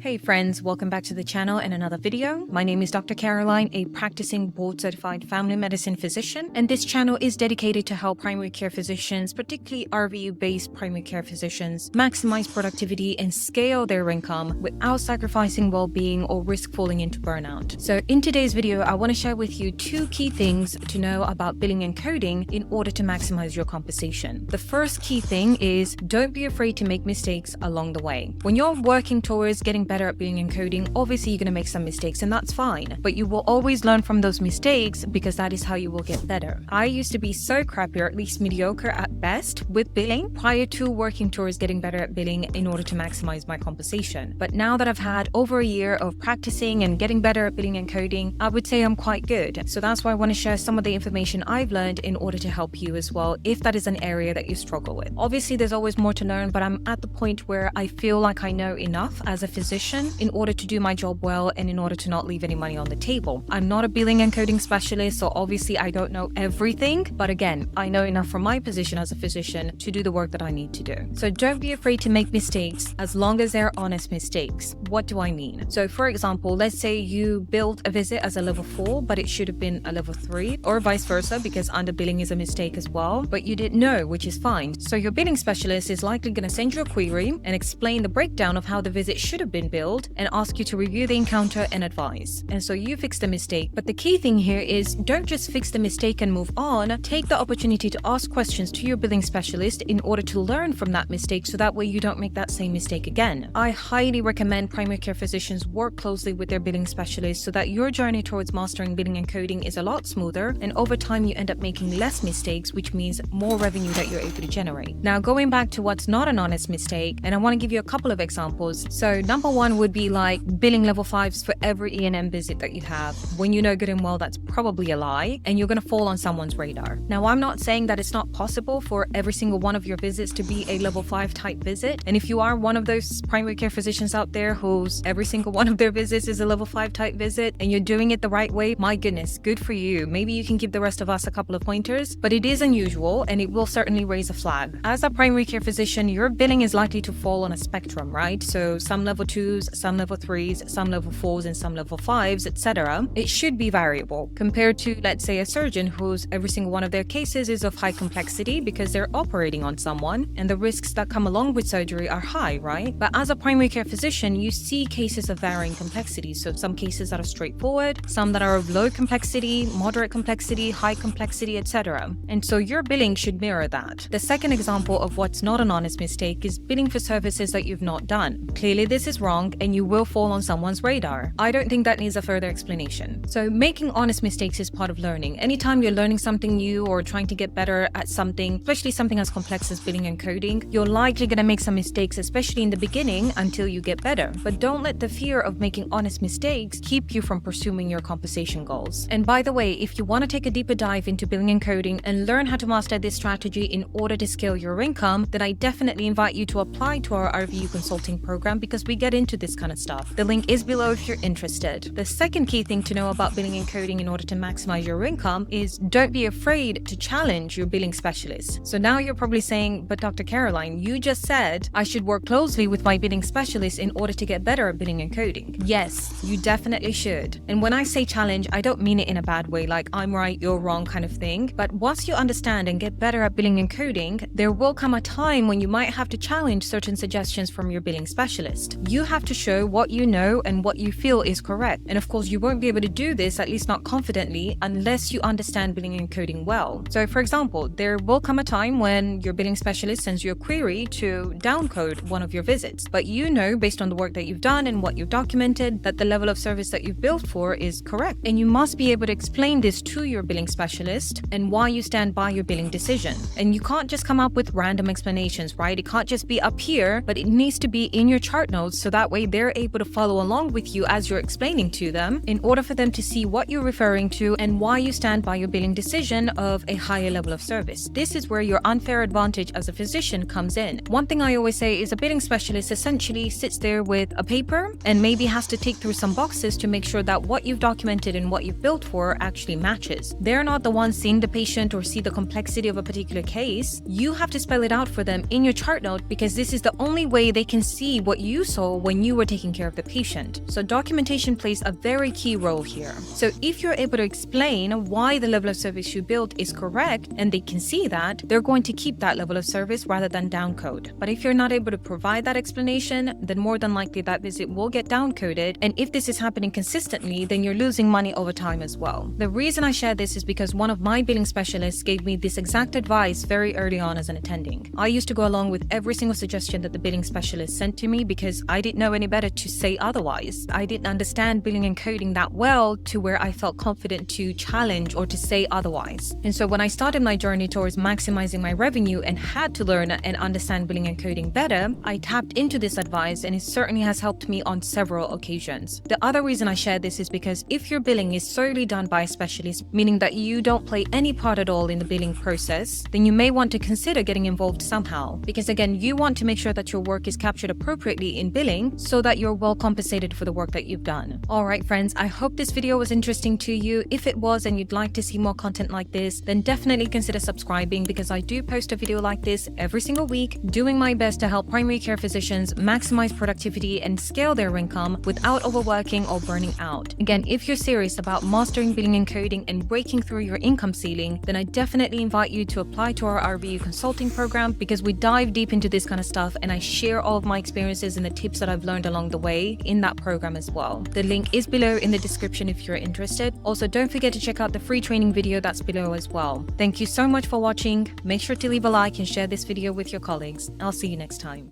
Hey friends, welcome back to the channel and another video. My name is Dr. Caroline, a practicing board-certified family medicine physician, and this channel is dedicated to help primary care physicians, particularly RVU-based primary care physicians, maximize productivity and scale their income without sacrificing well-being or risk falling into burnout. So in today's video, I want to share with you two key things to know about billing and coding in order to maximize your compensation. The first key thing is don't be afraid to make mistakes along the way. When you're working towards getting better at billing and coding, obviously you're going to make some mistakes and that's fine, but you will always learn from those mistakes because that is how you will get better. I used to be so crappy, or at least mediocre at best, with billing prior to working towards getting better at billing in order to maximize my compensation. But now that I've had over a year of practicing and getting better at billing and coding, I would say I'm quite good. So that's why I want to share some of the information I've learned in order to help you as well if that is an area that you struggle with. Obviously there's always more to learn, but I'm at the point where I feel like I know enough as a physician in order to do my job well and in order to not leave any money on the table. I'm not a billing and coding specialist, so obviously I don't know everything, but again, I know enough from my position as a physician to do the work that I need to do. So don't be afraid to make mistakes as long as they're honest mistakes. What do I mean? So for example, let's say you built a visit as a level 4, but it should have been a level 3, or vice versa, because underbilling is a mistake as well, but you didn't know, which is fine. So your billing specialist is likely going to send you a query and explain the breakdown of how the visit should have been billed and ask you to review the encounter and advise. And so you fix the mistake. But the key thing here is don't just fix the mistake and move on. Take the opportunity to ask questions to your billing specialist in order to learn from that mistake so that way you don't make that same mistake again. I highly recommend primary care physicians work closely with their billing specialist so that your journey towards mastering billing and coding is a lot smoother, and over time you end up making less mistakes, which means more revenue that you're able to generate. Now going back to what's not an honest mistake, and I want to give you a couple of examples. So number one would be like billing level 5s for every E&M visit that you have, when you know good and well that's probably a lie and you're going to fall on someone's radar. Now I'm not saying that it's not possible for every single one of your visits to be a level 5 type visit, and if you are one of those primary care physicians out there whose every single one of their visits is a level 5 type visit and you're doing it the right way, my goodness, good for you. Maybe you can give the rest of us a couple of pointers, but it is unusual and it will certainly raise a flag. As a primary care physician, your billing is likely to fall on a spectrum, right? So some level 2s, some level 3s, some level 4s, and some level 5s, etc. It should be variable compared to, let's say, a surgeon whose every single one of their cases is of high complexity because they're operating on someone and the risks that come along with surgery are high, right? But as a primary care physician, you see cases of varying complexity. So some cases that are straightforward, some that are of low complexity, moderate complexity, high complexity, etc. And so your billing should mirror that. The second example of what's not an honest mistake is billing for services that you've not done. Clearly this is wrong and you will fall on someone's radar. I don't think that needs a further explanation. So making honest mistakes is part of learning. Anytime you're learning something new or trying to get better at something, especially something as complex as billing and coding, you're likely going to make some mistakes, especially in the beginning, until you get better. But don't let the fear of making honest mistakes keep you from pursuing your compensation goals. And by the way, if you want to take a deeper dive into billing and coding and learn how to master this strategy in order to scale your income, then I definitely invite you to apply to our RVU consulting program because we get into this kind of stuff. The link is below if you're interested. The second key thing to know about billing and coding in order to maximize your income is don't be afraid to challenge your billing specialist. So now you're probably saying, but Dr. Caroline, you just said I should work closely with my billing specialist in order to get better at billing and coding. Yes, you definitely should. And when I say challenge, I don't mean it in a bad way, like I'm right, you're wrong kind of thing. But once you understand and get better at billing and coding, there will come a time when you might have to challenge certain suggestions from your billing specialist. You have to show what you know and what you feel is correct. And of course, you won't be able to do this, at least not confidently, unless you understand billing and coding well. So for example, there will come a time when your billing specialist sends you a query to downcode one of your visits, but you know based on the work that you've done and what you've documented that the level of service that you've billed for is correct. And you must be able to explain this to your billing specialist and why you stand by your billing decision. And you can't just come up with random explanations, right? It can't just be up here, but it needs to be in your chart notes so that way they're able to follow along with you as you're explaining to them in order for them to see what you're referring to and why you stand by your billing decision of a higher level of service. This is where your unfair advantage as a physician comes in. One thing I always say is a billing specialist essentially sits there with a paper and maybe has to tick through some boxes to make sure that what you've documented and what you've built for actually matches. They're not the ones seeing the patient or see the complexity of a particular case. You have to spell it out for them in your chart note because this is the only way they can see what you saw when when you were taking care of the patient. So documentation plays a very key role here. So if you're able to explain why the level of service you built is correct and they can see that, they're going to keep that level of service rather than downcode. But if you're not able to provide that explanation, then more than likely that visit will get downcoded. And if this is happening consistently, then you're losing money over time as well. The reason I share this is because one of my billing specialists gave me this exact advice very early on as an attending. I used to go along with every single suggestion that the billing specialist sent to me because I didn't know any better to say otherwise. I didn't understand billing and coding that well to where I felt confident to challenge or to say otherwise. And so when I started my journey towards maximizing my revenue and had to learn and understand billing and coding better, I tapped into this advice, and it certainly has helped me on several occasions. The other reason I share this is because if your billing is solely done by a specialist, meaning that you don't play any part at all in the billing process, then you may want to consider getting involved somehow. Because again, you want to make sure that your work is captured appropriately in billing so that you're well compensated for the work that you've done. Alright friends, I hope this video was interesting to you. If it was and you'd like to see more content like this, then definitely consider subscribing, because I do post a video like this every single week, doing my best to help primary care physicians maximize productivity and scale their income without overworking or burning out. Again, if you're serious about mastering billing and coding and breaking through your income ceiling, then I definitely invite you to apply to our RVU consulting program, because we dive deep into this kind of stuff and I share all of my experiences and the tips that I've learned along the way in that program as well. The link is below in the description if you're interested. Also, don't forget to check out the free training video that's below as well. Thank you so much for watching. Make sure to leave a like and share this video with your colleagues. I'll see you next time.